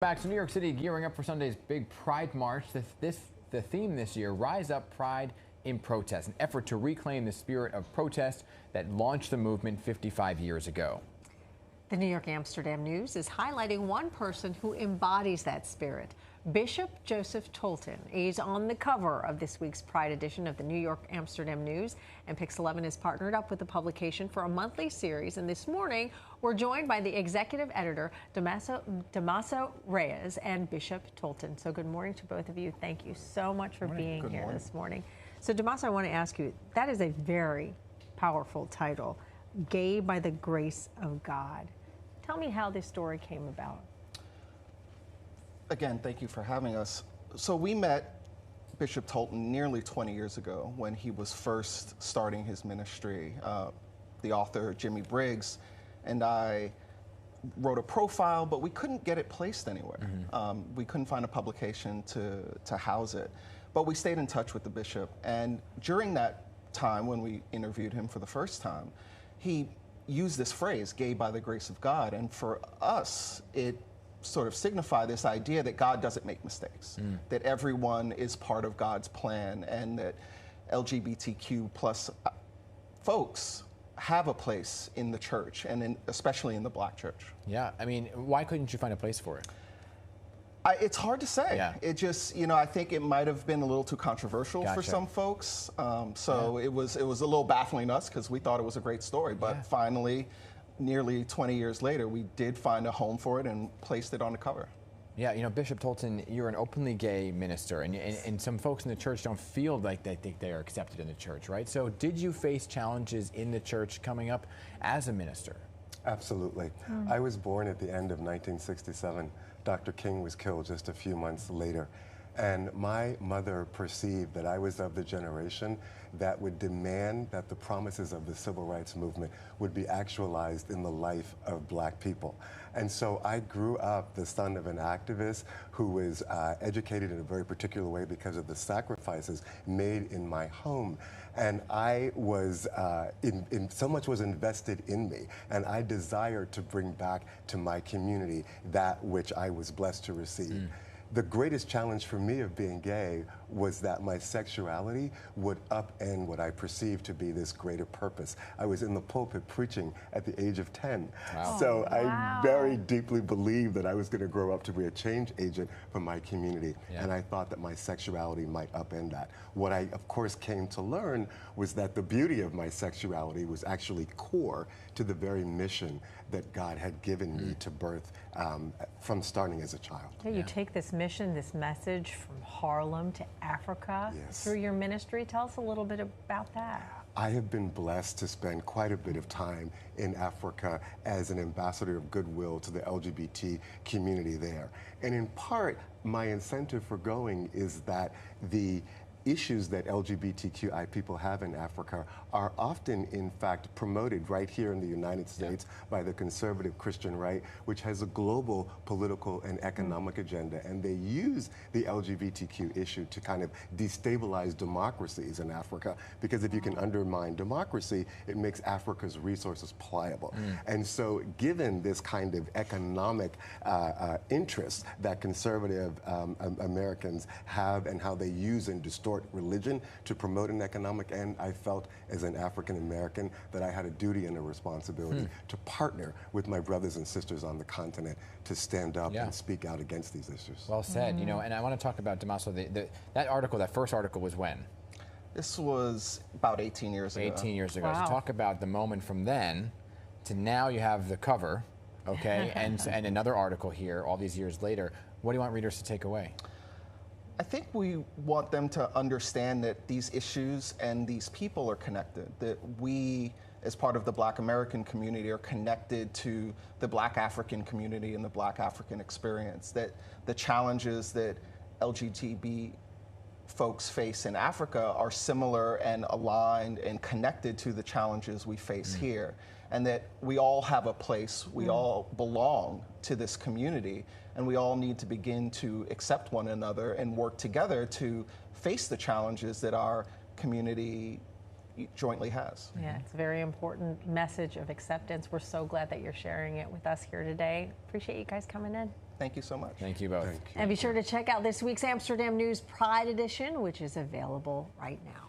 Back to New York City, gearing up for Sunday's big Pride March. The theme this year, Rise Up Pride in Protest, an effort to reclaim the spirit of protest that launched the movement 55 years ago. The New York Amsterdam News is highlighting one person who embodies that spirit. Bishop Joseph Tolton is on the cover of this week's Pride edition of the New York Amsterdam News, and Pix 11 has partnered up with the publication for a monthly series. And this morning, we're joined by the executive editor, Damaso Reyes, and Bishop Tolton. So good morning to both of you. Thank you so much for being here this morning. So Damaso, I want to ask you, that is a very powerful title, Gay by the Grace of God. Tell me how this story came about. Again, thank you for having us. So we met Bishop Tolton nearly 20 years ago when he was first starting his ministry. The author, Jimmy Briggs, and I wrote a profile, but we couldn't get it placed anywhere. We couldn't find a publication to house it. But we stayed in touch with the bishop. And during that time when we interviewed him for the first time, he used this phrase, gay by the grace of God. And for us, it sort of signified this idea that God doesn't make mistakes, that everyone is part of God's plan, and that LGBTQ plus folks have a place in the church, and especially in the Black church. Yeah, I mean, why couldn't you find a place for it? It's hard to say. Yeah. It just, I think it might have been a little too controversial for some folks. It was a little baffling us because we thought it was a great story. But finally, nearly 20 years later, we did find a home for it and placed it on the cover. Yeah, Bishop Tolton, you're an openly gay minister, and some folks in the church don't feel like they think they are accepted in the church, right? So did you face challenges in the church coming up as a minister? Absolutely. I was born at the end of 1967. Dr. King was killed just a few months later. And my mother perceived that I was of the generation that would demand that the promises of the civil rights movement would be actualized in the life of Black people. And so I grew up the son of an activist who was educated in a very particular way because of the sacrifices made in my home. And I was, so much was invested in me, and I desired to bring back to my community that which I was blessed to receive. The greatest challenge for me of being gay was that my sexuality would upend what I perceived to be this greater purpose. I was in the pulpit preaching at the age of 10. Wow. So I very deeply believed that I was going to grow up to be a change agent for my community. And I thought that my sexuality might upend that. What I, of course, came to learn was that the beauty of my sexuality was actually core to the very mission that God had given me to birth from starting as a child. Yeah, you take this mission, this message from Harlem to Africa through your ministry. Tell us a little bit about that. I have been blessed to spend quite a bit of time in Africa as an ambassador of goodwill to the LGBT community there. And in part, my incentive for going is that the issues that LGBTQI people have in Africa are often, in fact, promoted right here in the United States by the conservative Christian right, which has a global political and economic agenda. And they use the LGBTQ issue to kind of destabilize democracies in Africa, because if you can undermine democracy, it makes Africa's resources pliable. And so given this kind of economic interest that conservative Americans have and how they use and distort religion to promote an economic end, I felt as an African American that I had a duty and a responsibility to partner with my brothers and sisters on the continent to stand up and speak out against these issues. Well said. And I want to talk about, Damaso, that first article was when? This was about 18 years ago. 18 years ago. So talk about the moment from then to now. You have the cover, okay, and another article here all these years later. What do you want readers to take away? I think we want them to understand that these issues and these people are connected, that we, as part of the Black American community, are connected to the Black African community and the Black African experience, that the challenges that LGBT folks face in Africa are similar and aligned and connected to the challenges we face here, and that we all have a place, we all belong to this community, and we all need to begin to accept one another and work together to face the challenges that our community jointly has. Yeah, it's a very important message of acceptance. We're so glad that you're sharing it with us here today. Appreciate you guys coming in. Thank you so much. Thank you both. Thank you. And be sure to check out this week's Amsterdam News Pride Edition, which is available right now.